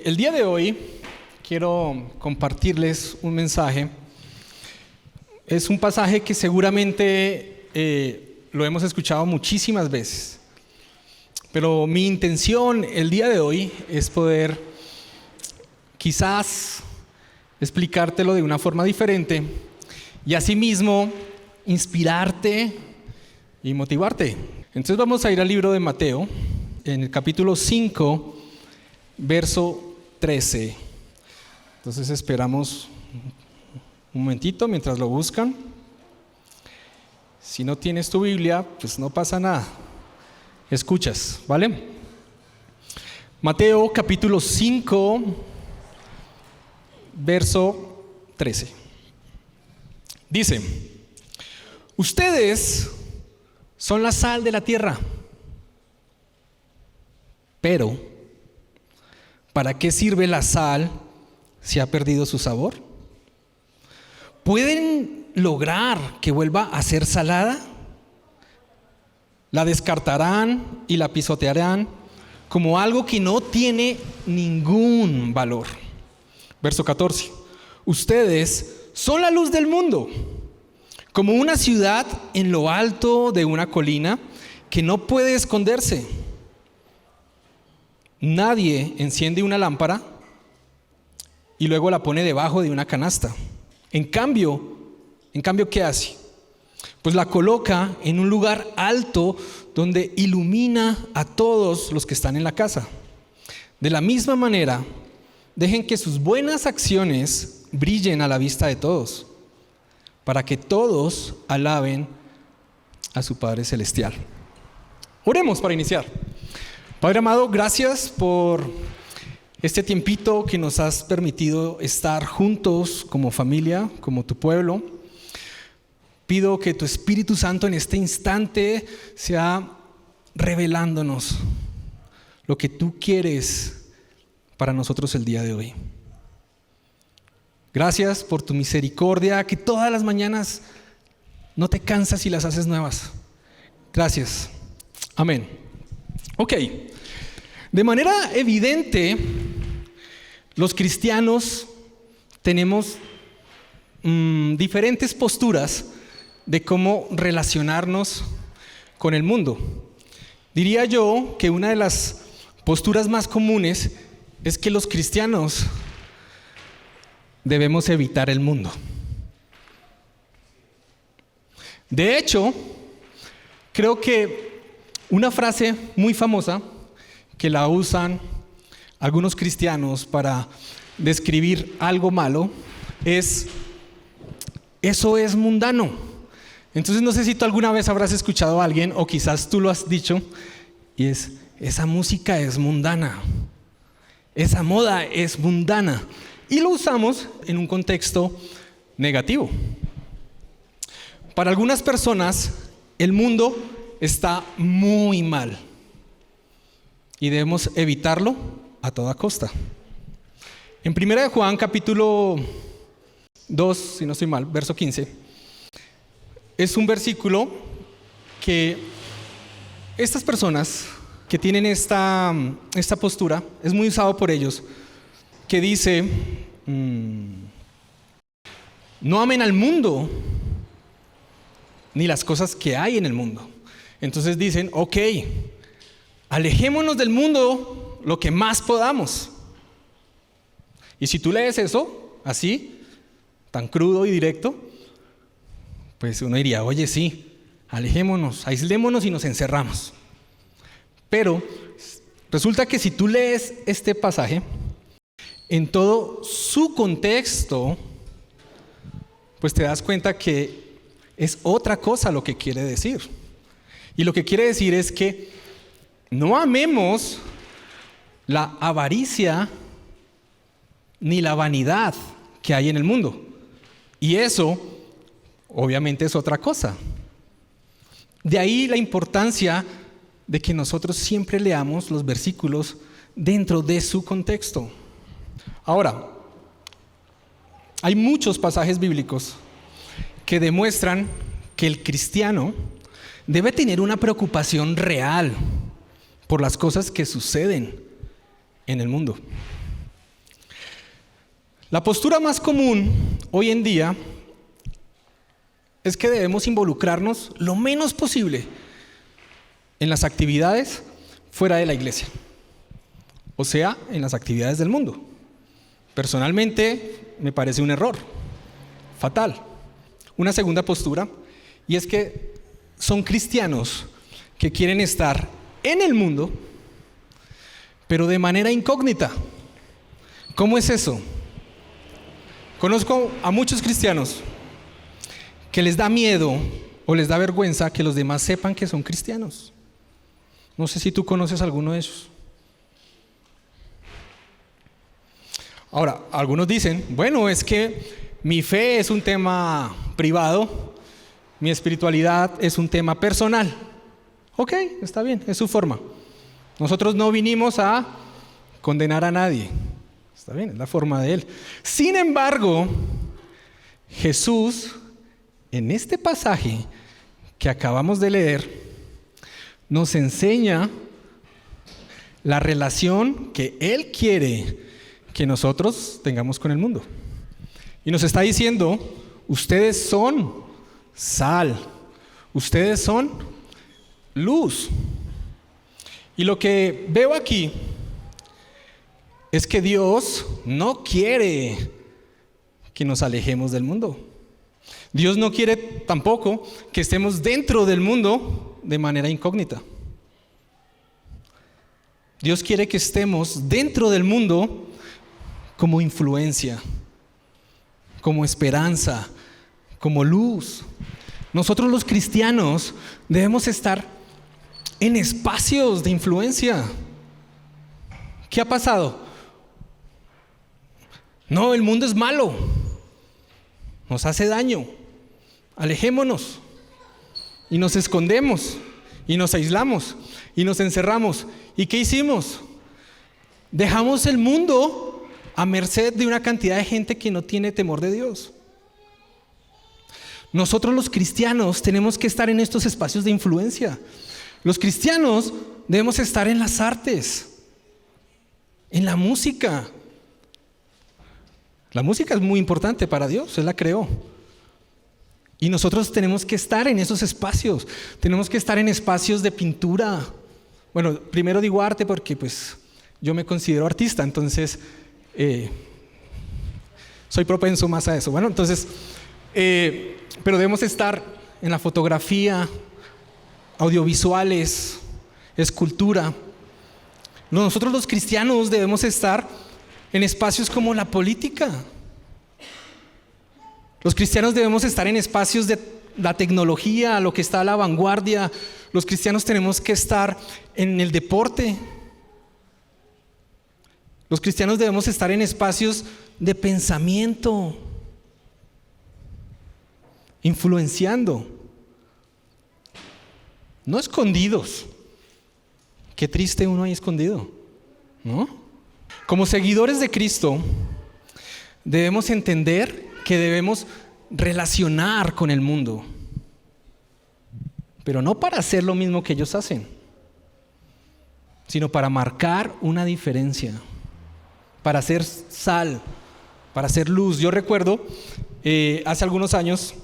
El día de hoy quiero compartirles un mensaje. Es un pasaje que seguramente lo hemos escuchado muchísimas veces, pero mi intención el día de hoy es poder quizás explicártelo de una forma diferente y asimismo inspirarte y motivarte. Entonces vamos a ir al libro de Mateo, en el capítulo 5, verso 13. Entonces esperamos un momentito mientras lo buscan. Si no tienes tu Biblia, pues no pasa nada. Escuchas, ¿vale? Mateo capítulo 5, verso 13. Dice: ustedes son la sal de la tierra, pero ¿para qué sirve la sal si ha perdido su sabor? ¿Pueden lograr que vuelva a ser salada? La descartarán y la pisotearán como algo que no tiene ningún valor. Verso 14. Ustedes son la luz del mundo, como una ciudad en lo alto de una colina que no puede esconderse. Nadie enciende una lámpara y luego la pone debajo de una canasta. En cambio, ¿qué hace? Pues la coloca en un lugar alto donde ilumina a todos los que están en la casa. De la misma manera, dejen que sus buenas acciones brillen a la vista de todos, para que todos alaben a su Padre Celestial. Oremos para iniciar. Padre amado, gracias por este tiempito que nos has permitido estar juntos como familia, como tu pueblo. Pido que tu Espíritu Santo en este instante sea revelándonos lo que tú quieres para nosotros el día de hoy. Gracias por tu misericordia, que todas las mañanas no te cansas y las haces nuevas. Gracias. Amén. Ok. De manera evidente, los cristianos tenemos diferentes posturas de cómo relacionarnos con el mundo. Diría yo que una de las posturas más comunes es que los cristianos debemos evitar el mundo. De hecho, creo que una frase muy famosa que la usan algunos cristianos para describir algo malo es: eso es mundano. Entonces no sé si tú alguna vez habrás escuchado a alguien, o quizás tú lo has dicho, y es: esa música es mundana, esa moda es mundana. Y lo usamos en un contexto negativo. Para algunas personas, el mundo está muy mal y debemos evitarlo a toda costa. En 1 de Juan capítulo 2, si no estoy mal, verso 15, es un versículo que estas personas que tienen esta postura, es muy usado por ellos, que dice: no amen al mundo ni las cosas que hay en el mundo. Entonces dicen: ok, alejémonos del mundo lo que más podamos. Y si tú lees eso así, tan crudo y directo, pues uno diría: oye, sí, alejémonos, aislémonos y nos encerramos. Pero resulta que si tú lees este pasaje en todo su contexto, pues te das cuenta que es otra cosa lo que quiere decir. Y lo que quiere decir es que no amemos la avaricia ni la vanidad que hay en el mundo. Y eso, obviamente, es otra cosa. De ahí la importancia de que nosotros siempre leamos los versículos dentro de su contexto. Ahora, hay muchos pasajes bíblicos que demuestran que el cristiano debe tener una preocupación real por las cosas que suceden en el mundo. La postura más común hoy en día es que debemos involucrarnos lo menos posible en las actividades fuera de la iglesia, o sea, en las actividades del mundo. Personalmente, me parece un error, fatal. Una segunda postura, y es que son cristianos que quieren estar en el mundo, pero de manera incógnita. ¿Cómo es eso? Conozco a muchos cristianos que les da miedo o les da vergüenza que los demás sepan que son cristianos. No sé si tú conoces a alguno de ellos. Ahora, algunos dicen, bueno, es que mi fe es un tema privado, mi espiritualidad es un tema personal. Ok, está bien, es su forma. Nosotros no vinimos a condenar a nadie. Está bien, es la forma de él. Sin embargo, Jesús, en este pasaje que acabamos de leer, nos enseña la relación que Él quiere que nosotros tengamos con el mundo. Y nos está diciendo, ustedes son sal, ustedes son luz. Y lo que veo aquí es que Dios no quiere que nos alejemos del mundo. Dios no quiere tampoco que estemos dentro del mundo de manera incógnita. Dios quiere que estemos dentro del mundo como influencia, como esperanza, como luz. Nosotros los cristianos debemos estar en espacios de influencia. ¿Qué ha pasado? No, el mundo es malo, nos hace daño, alejémonos. Y nos escondemos, y nos aislamos, y nos encerramos. ¿Y qué hicimos? Dejamos el mundo a merced de una cantidad de gente que no tiene temor de Dios. Nosotros los cristianos tenemos que estar en estos espacios de influencia. Los cristianos debemos estar en las artes, en la música. La música es muy importante para Dios, Él la creó. Y nosotros tenemos que estar en esos espacios, tenemos que estar en espacios de pintura. Bueno, primero digo arte porque pues yo me considero artista, entonces soy propenso más a eso. Bueno, entonces, pero debemos estar en la fotografía, audiovisuales, escultura. Nosotros los cristianos debemos estar en espacios como la política. Los cristianos debemos estar en espacios de la tecnología, lo que está a la vanguardia. Los cristianos tenemos que estar en el deporte. Los cristianos debemos estar en espacios de pensamiento, influenciando, no escondidos. Qué triste uno ahí escondido, ¿no? Como seguidores de Cristo, debemos entender que debemos relacionar con el mundo, pero no para hacer lo mismo que ellos hacen, sino para marcar una diferencia, para ser sal, para ser luz. Yo recuerdo hace algunos años,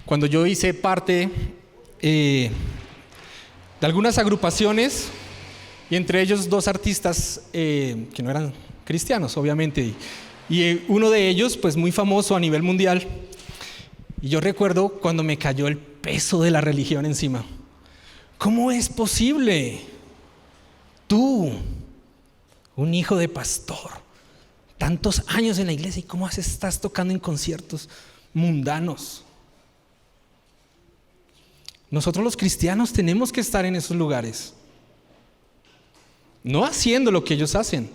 cuando yo hice parte de algunas agrupaciones, y entre ellos dos artistas que no eran cristianos, obviamente, y uno de ellos, pues muy famoso a nivel mundial. Y yo recuerdo cuando me cayó el peso de la religión encima. ¿Cómo es posible? Tú, un hijo de pastor, tantos años en la iglesia, ¿y cómo estás tocando en conciertos mundanos? Nosotros los cristianos tenemos que estar en esos lugares. No haciendo lo que ellos hacen,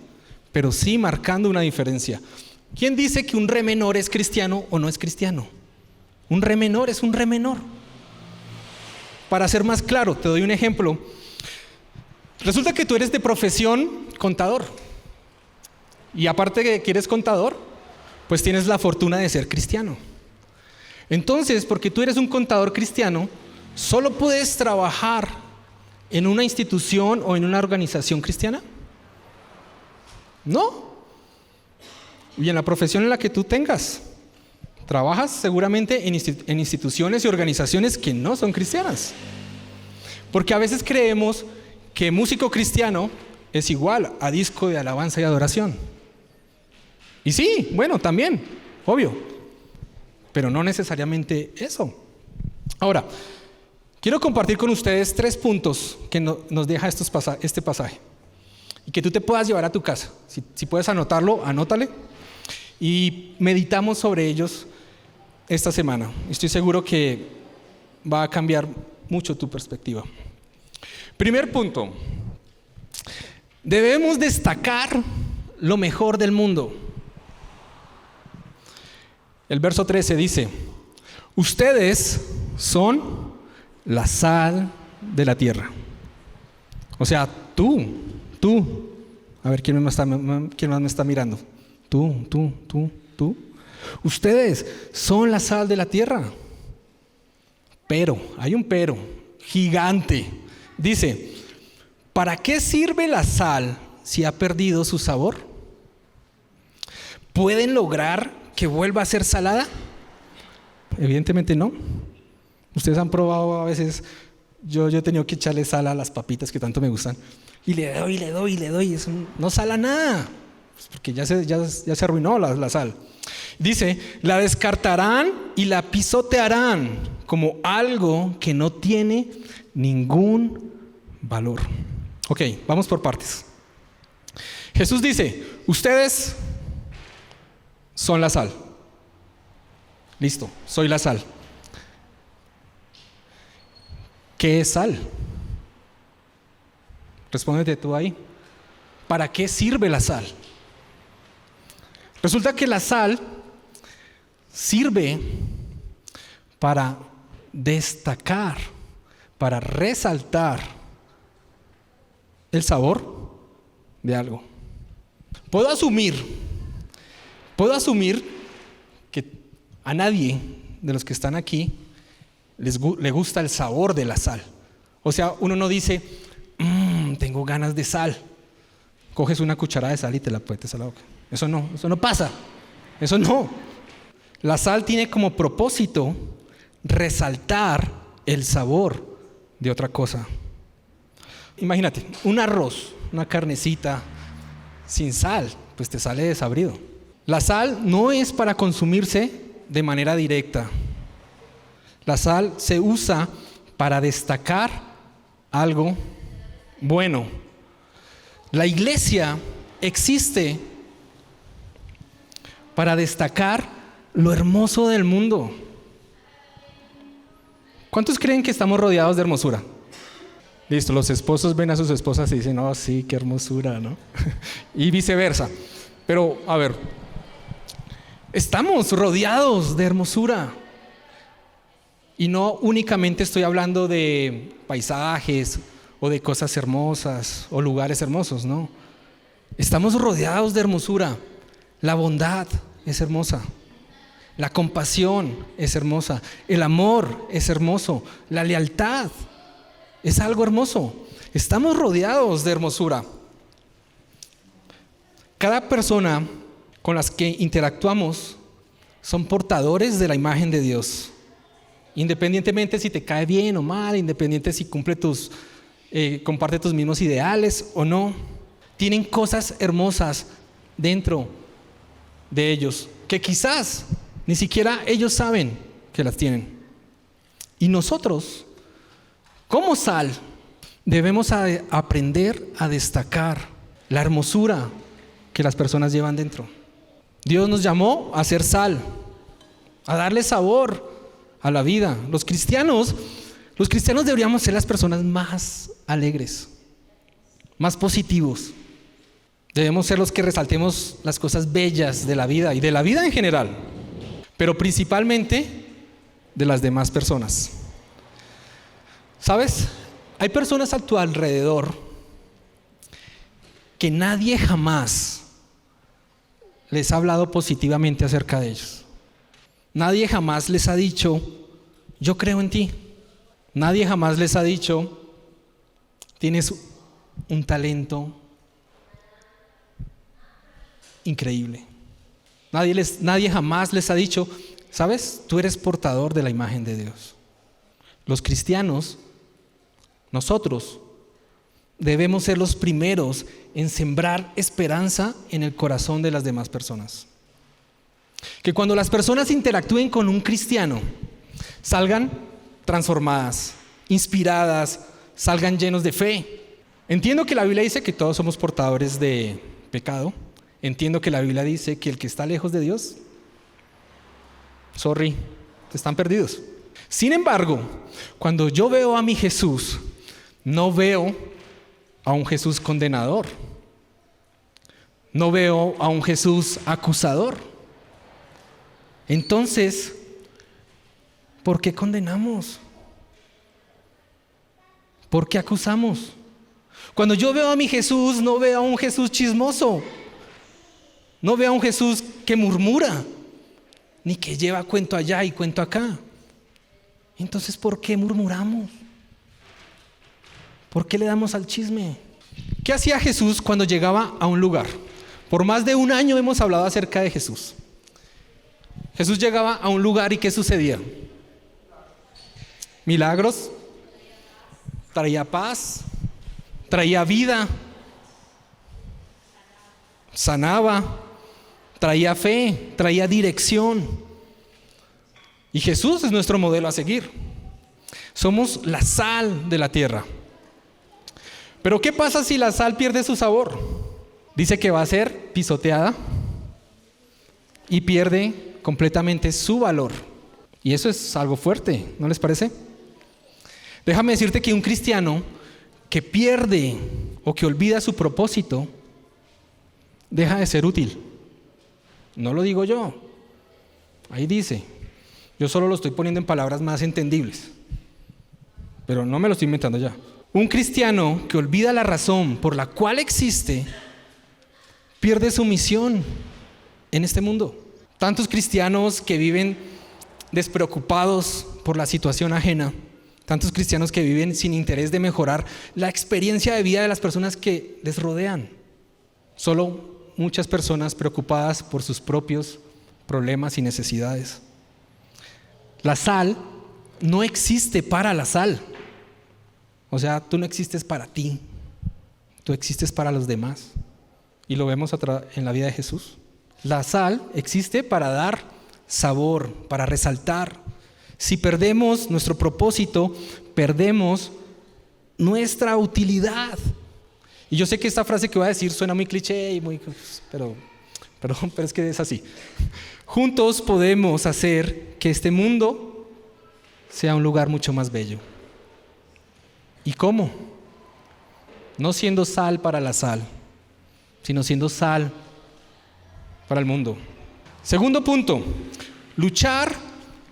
pero sí marcando una diferencia. ¿Quién dice que un re menor es cristiano o no es cristiano? Un re menor es un re menor. Para ser más claro, te doy un ejemplo. Resulta que tú eres de profesión contador. Y aparte de que eres contador, pues tienes la fortuna de ser cristiano. Entonces, porque tú eres un contador cristiano, solo puedes trabajar en una institución o en una organización cristiana. No. y en la profesión en la que tú tengas. Trabajas seguramente en instituciones y organizaciones que no son cristianas. Porque a veces creemos que músico cristiano es igual a disco de alabanza y adoración. Y sí, bueno, también, obvio, pero no necesariamente eso. Ahora, quiero compartir con ustedes 3 puntos que nos deja este pasaje y que tú te puedas llevar a tu casa. Si puedes anotarlo, anótale y meditamos sobre ellos esta semana. Estoy seguro que va a cambiar mucho tu perspectiva. Primer punto, debemos destacar lo mejor del mundo. El verso 13 dice: ustedes son la sal de la tierra. O sea, tú. A ver, ¿quién más me está mirando? Tú. Ustedes son la sal de la tierra. Pero, hay un pero gigante. Dice: ¿para qué sirve la sal si ha perdido su sabor? ¿Pueden lograr que vuelva a ser salada? Evidentemente no. Ustedes han probado a veces, yo he tenido que echarle sal a las papitas que tanto me gustan, y le doy, eso no sala nada, pues porque ya se arruinó la sal. Dice: la descartarán y la pisotearán como algo que no tiene ningún valor. Ok, vamos por partes. Jesús dice: ustedes son la sal. Listo, soy la sal. ¿Qué es sal? Respóndete tú ahí. ¿Para qué sirve la sal? Resulta que la sal sirve para destacar, para resaltar el sabor de algo. Puedo asumir que a nadie de los que están aquí le gusta el sabor de la sal. O sea, uno no dice: tengo ganas de sal. Coges una cucharada de sal y te la metes a la boca. Eso no pasa. Eso no. La sal tiene como propósito resaltar el sabor de otra cosa. Imagínate, un arroz, una carnecita sin sal, pues te sale desabrido. La sal no es para consumirse de manera directa. La sal se usa para destacar algo bueno. La iglesia existe para destacar lo hermoso del mundo. ¿Cuántos creen que estamos rodeados de hermosura? Listo, los esposos ven a sus esposas y dicen: oh, sí, qué hermosura, ¿no? Y viceversa. Pero, a ver, estamos rodeados de hermosura. Y no únicamente estoy hablando de paisajes o de cosas hermosas o lugares hermosos, no. Estamos rodeados de hermosura. La bondad es hermosa. La compasión es hermosa. El amor es hermoso. La lealtad es algo hermoso. Estamos rodeados de hermosura. Cada persona con las que interactuamos son portadores de la imagen de Dios. Independientemente si te cae bien o mal, independiente si comparte tus mismos ideales o no, tienen cosas hermosas dentro de ellos que quizás ni siquiera ellos saben que las tienen. Y nosotros, como sal, debemos aprender a destacar la hermosura que las personas llevan dentro. Dios nos llamó a ser sal, a darle sabor a la vida. Los cristianos deberíamos ser las personas más alegres, más positivos. Debemos ser los que resaltemos las cosas bellas de la vida y de la vida en general, pero principalmente de las demás personas. ¿Sabes? Hay personas a tu alrededor que nadie jamás les ha hablado positivamente acerca de ellos. Nadie jamás les ha dicho: yo creo en ti. Nadie jamás les ha dicho: tienes un talento increíble. Nadie jamás les ha dicho, ¿sabes? Tú eres portador de la imagen de Dios. Los cristianos, nosotros, debemos ser los primeros en sembrar esperanza en el corazón de las demás personas. Que cuando las personas interactúen con un cristiano, salgan transformadas, inspiradas, salgan llenos de fe. Entiendo que la Biblia dice que todos somos portadores de pecado. Entiendo que la Biblia dice que el que está lejos de Dios, están perdidos. Sin embargo, cuando yo veo a mi Jesús, no veo a un Jesús condenador. No veo a un Jesús acusador. Entonces, ¿por qué condenamos? ¿Por qué acusamos? Cuando yo veo a mi Jesús, no veo a un Jesús chismoso. No veo a un Jesús que murmura, ni que lleva cuento allá y cuento acá. Entonces, ¿por qué murmuramos? ¿Por qué le damos al chisme? ¿Qué hacía Jesús cuando llegaba a un lugar? Por más de un año hemos hablado acerca de Jesús. Jesús llegaba a un lugar y ¿qué sucedía? Milagros, traía paz, traía vida, sanaba, traía fe, traía dirección. Y Jesús es nuestro modelo a seguir. Somos la sal de la tierra. Pero ¿qué pasa si la sal pierde su sabor? Dice que va a ser pisoteada y pierde completamente su valor. Y eso es algo fuerte, ¿no les parece? Déjame decirte que un cristiano que pierde o que olvida su propósito, deja de ser útil. No lo digo yo. Ahí dice. Yo solo lo estoy poniendo en palabras más entendibles. Pero no me lo estoy inventando ya. Un cristiano que olvida la razón por la cual existe, pierde su misión en este mundo. Tantos cristianos que viven despreocupados por la situación ajena. Tantos cristianos que viven sin interés de mejorar la experiencia de vida de las personas que les rodean. Solo muchas personas preocupadas por sus propios problemas y necesidades. La sal no existe para la sal. O sea, tú no existes para ti. Tú existes para los demás. Y lo vemos en la vida de Jesús. La sal existe para dar sabor, para resaltar. Si perdemos nuestro propósito, perdemos nuestra utilidad. Y yo sé que esta frase que voy a decir suena muy cliché y pero es que es así. Juntos podemos hacer que este mundo sea un lugar mucho más bello. ¿Y cómo? No siendo sal para la sal, sino siendo sal para el mundo. Segundo punto, luchar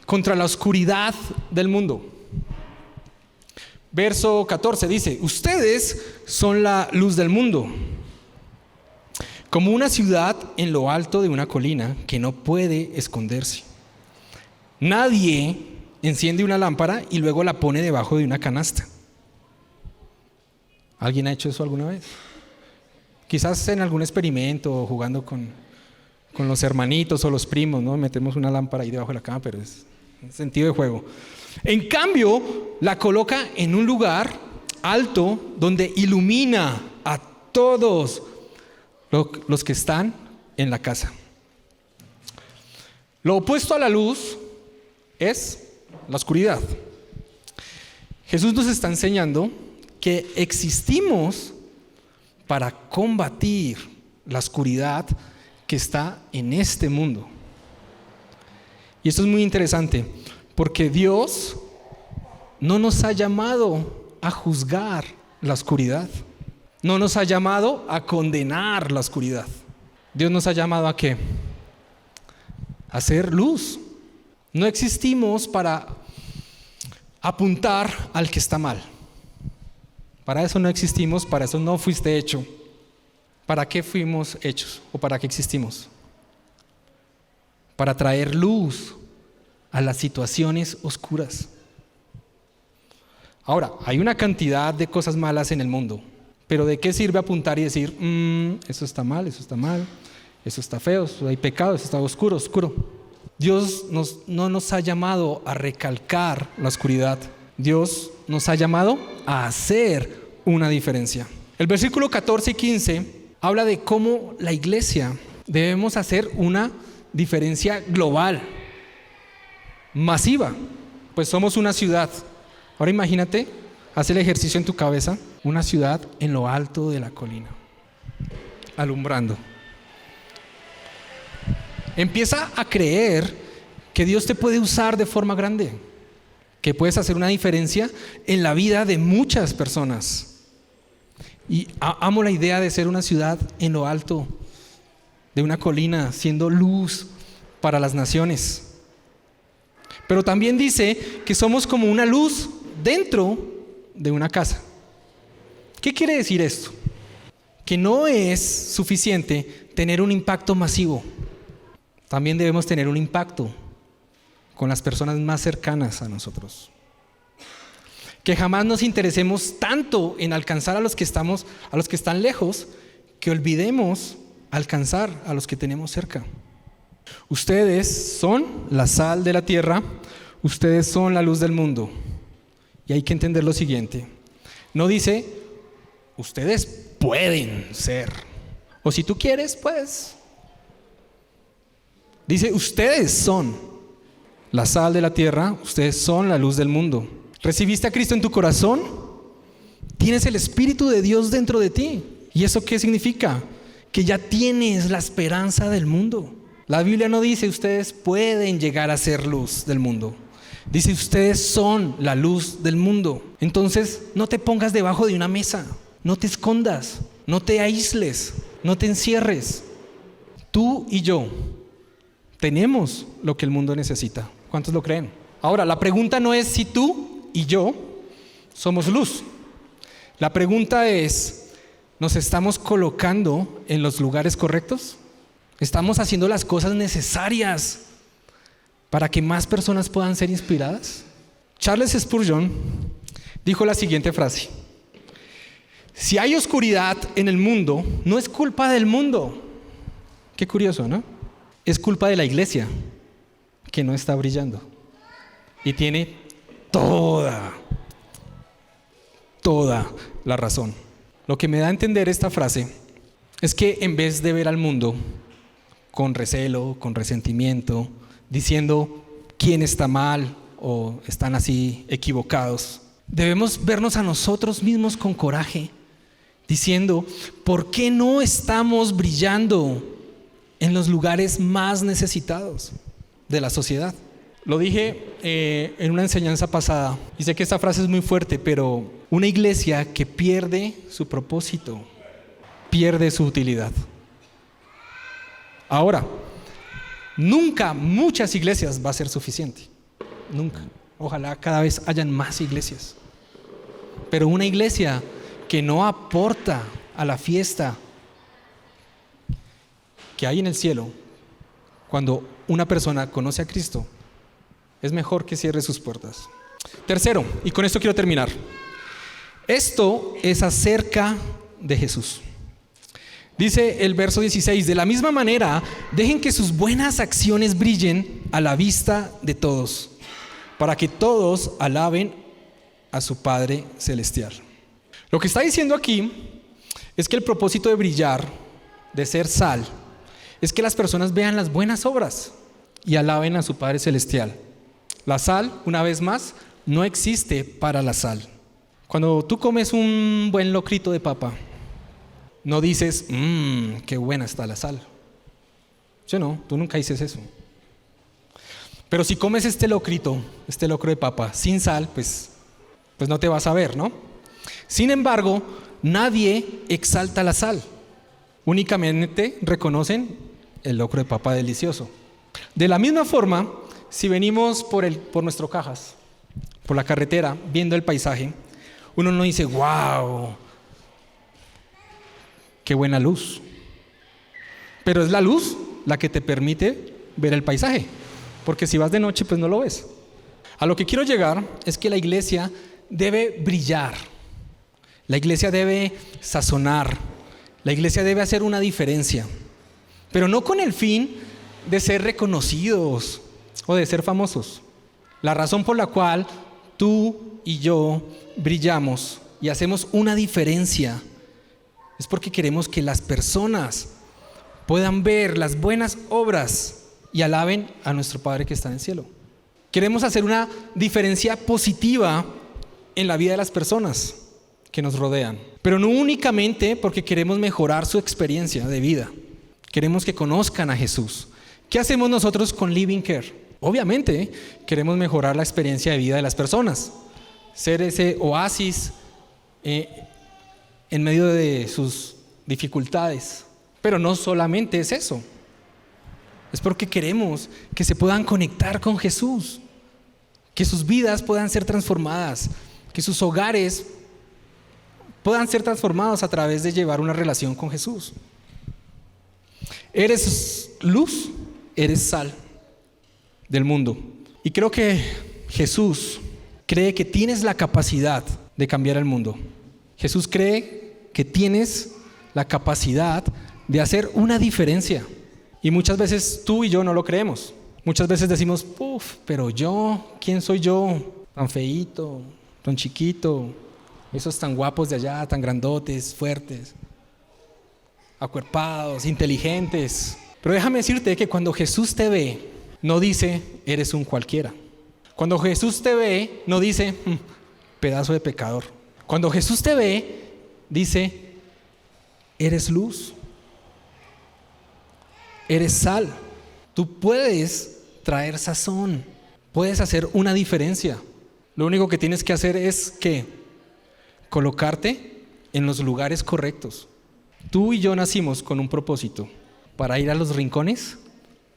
contra la oscuridad del mundo. Verso 14 dice, ustedes son la luz del mundo, como una ciudad en lo alto de una colina que no puede esconderse. Nadie enciende una lámpara y luego la pone debajo de una canasta. ¿Alguien ha hecho eso alguna vez? Quizás en algún experimento o jugando con los hermanitos o los primos, ¿no? Metemos una lámpara ahí debajo de la cama, pero es en sentido de juego. En cambio, la coloca en un lugar alto donde ilumina a todos los que están en la casa. Lo opuesto a la luz es la oscuridad. Jesús nos está enseñando que existimos para combatir la oscuridad que está en este mundo. Y esto es muy interesante, porque Dios no nos ha llamado a juzgar la oscuridad. No nos ha llamado a condenar la oscuridad. Dios nos ha llamado ¿a qué? A hacer luz. No existimos para apuntar al que está mal. Para eso no existimos, para eso no fuiste hecho. ¿Para qué fuimos hechos o para qué existimos? Para traer luz a las situaciones oscuras. Ahora, hay una cantidad de cosas malas en el mundo, pero ¿de qué sirve apuntar y decir, eso está mal, Eso está feo, eso hay pecado, eso está oscuro, oscuro. Dios no nos ha llamado a recalcar la oscuridad. Dios nos ha llamado a hacer una diferencia. El versículo 14 y 15 habla de cómo la iglesia debemos hacer una diferencia global, masiva, pues somos una ciudad. Ahora imagínate, haz el ejercicio en tu cabeza, una ciudad en lo alto de la colina, alumbrando. Empieza a creer que Dios te puede usar de forma grande, que puedes hacer una diferencia en la vida de muchas personas. Y amo la idea de ser una ciudad en lo alto de una colina, siendo luz para las naciones. Pero también dice que somos como una luz dentro de una casa. ¿Qué quiere decir esto? Que no es suficiente tener un impacto masivo. También debemos tener un impacto con las personas más cercanas a nosotros. Que jamás nos interesemos tanto en alcanzar a los que están lejos, que olvidemos alcanzar a los que tenemos cerca. Ustedes son la sal de la tierra, ustedes son la luz del mundo. Y hay que entender lo siguiente. No dice, ustedes pueden ser. O si tú quieres, puedes. Dice, ustedes son la sal de la tierra, ustedes son la luz del mundo. ¿Recibiste a Cristo en tu corazón? Tienes el Espíritu de Dios dentro de ti. ¿Y eso qué significa? Que ya tienes la esperanza del mundo. La Biblia no dice, ustedes pueden llegar a ser luz del mundo. Dice, ustedes son la luz del mundo. Entonces, no te pongas debajo de una mesa. No te escondas. No te aísles. No te encierres. Tú y yo tenemos lo que el mundo necesita. ¿Cuántos lo creen? Ahora, la pregunta no es si tú y yo somos luz. La pregunta es, ¿nos estamos colocando en los lugares correctos? ¿Estamos haciendo las cosas necesarias para que más personas puedan ser inspiradas? Charles Spurgeon dijo la siguiente frase: si hay oscuridad en el mundo, no es culpa del mundo. Qué curioso, ¿no? Es culpa de la iglesia que no está brillando. Y tiene toda la razón. Lo que me da a entender esta frase es que en vez de ver al mundo con recelo, con resentimiento, diciendo quién está mal o están así equivocados, debemos vernos a nosotros mismos con coraje, diciendo, ¿por qué no estamos brillando en los lugares más necesitados de la sociedad? Lo dije en una enseñanza pasada, y sé que esta frase es muy fuerte, pero una iglesia que pierde su propósito, pierde su utilidad. Ahora, nunca muchas iglesias va a ser suficiente, nunca. Ojalá cada vez hayan más iglesias. Pero una iglesia que no aporta a la fiesta que hay en el cielo, cuando una persona conoce a Cristo, es mejor que cierre sus puertas. Tercero, y con esto quiero terminar. Esto es acerca de Jesús. Dice el verso 16, de la misma manera, dejen que sus buenas acciones brillen a la vista de todos, para que todos alaben a su Padre Celestial. Lo que está diciendo aquí es que el propósito de brillar, de ser sal, es que las personas vean las buenas obras y alaben a su Padre Celestial. La sal, una vez más, no existe para la sal. Cuando tú comes un buen locrito de papa, no dices, qué buena está la sal. ¿Sí o no? Tú nunca dices eso. Pero si comes este locro de papa sin sal, pues no te vas a ver, ¿no? Sin embargo, nadie exalta la sal. Únicamente reconocen el locro de papa delicioso. De la misma forma, si venimos por nuestro Cajas, por la carretera, viendo el paisaje, uno no dice, wow, qué buena luz. Pero es la luz la que te permite ver el paisaje, porque si vas de noche, pues no lo ves. A lo que quiero llegar es que la iglesia debe brillar, la iglesia debe sazonar, la iglesia debe hacer una diferencia. pero no con el fin de ser reconocidos o de ser famosos. La razón por la cual tú y yo brillamos y hacemos una diferencia es porque queremos que las personas puedan ver las buenas obras y alaben a nuestro Padre que está en el cielo. Queremos hacer una diferencia positiva en la vida de las personas que nos rodean, pero no únicamente porque queremos mejorar su experiencia de vida. Queremos que conozcan a Jesús. ¿Qué hacemos nosotros con Living Care? Obviamente queremos mejorar la experiencia de vida de las personas, ser ese oasis en medio de sus dificultades. Pero no solamente es eso, es porque queremos que se puedan conectar con Jesús, que sus vidas puedan ser transformadas, que sus hogares puedan ser transformados a través de llevar una relación con Jesús. Eres luz, eres sal del mundo. Y creo que Jesús cree que tienes la capacidad de cambiar el mundo. Jesús cree que tienes la capacidad de hacer una diferencia. Y muchas veces tú y yo no lo creemos. Muchas veces decimos, pero yo, ¿quién soy yo? Tan feíto, tan chiquito, esos tan guapos de allá, tan grandotes, fuertes, acuerpados, inteligentes. Pero déjame decirte que cuando Jesús te ve, no dice, eres un cualquiera. Cuando Jesús te ve, no dice, pedazo de pecador. Cuando Jesús te ve, dice, eres luz, eres sal. Tú puedes traer sazón, puedes hacer una diferencia. Lo único que tienes que hacer es que colocarte en los lugares correctos. Tú y yo nacimos con un propósito, para ir a los rincones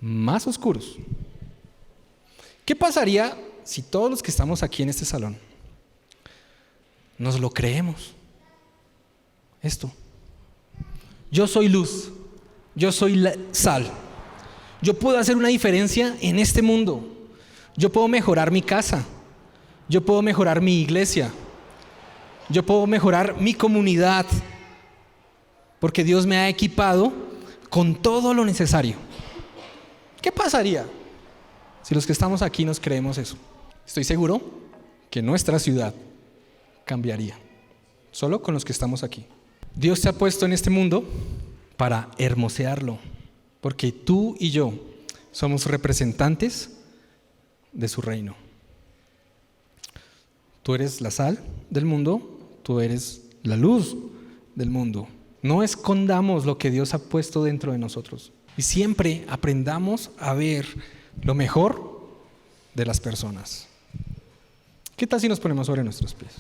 más oscuros. ¿Qué pasaría si todos los que estamos aquí en este salón nos lo creemos? Esto. Yo soy luz, yo soy sal. Yo puedo hacer una diferencia en este mundo. Yo puedo mejorar mi casa. Yo puedo mejorar mi iglesia. Yo puedo mejorar mi comunidad. Porque Dios me ha equipado con todo lo necesario. ¿Qué pasaría si los que estamos aquí nos creemos eso? Estoy seguro que nuestra ciudad cambiaría, solo con los que estamos aquí. Dios te ha puesto en este mundo para hermosearlo, porque tú y yo somos representantes de su reino. Tú eres la sal del mundo, tú eres la luz del mundo. No escondamos lo que Dios ha puesto dentro de nosotros y siempre aprendamos a ver lo mejor de las personas. ¿Qué tal si nos ponemos sobre nuestros pies?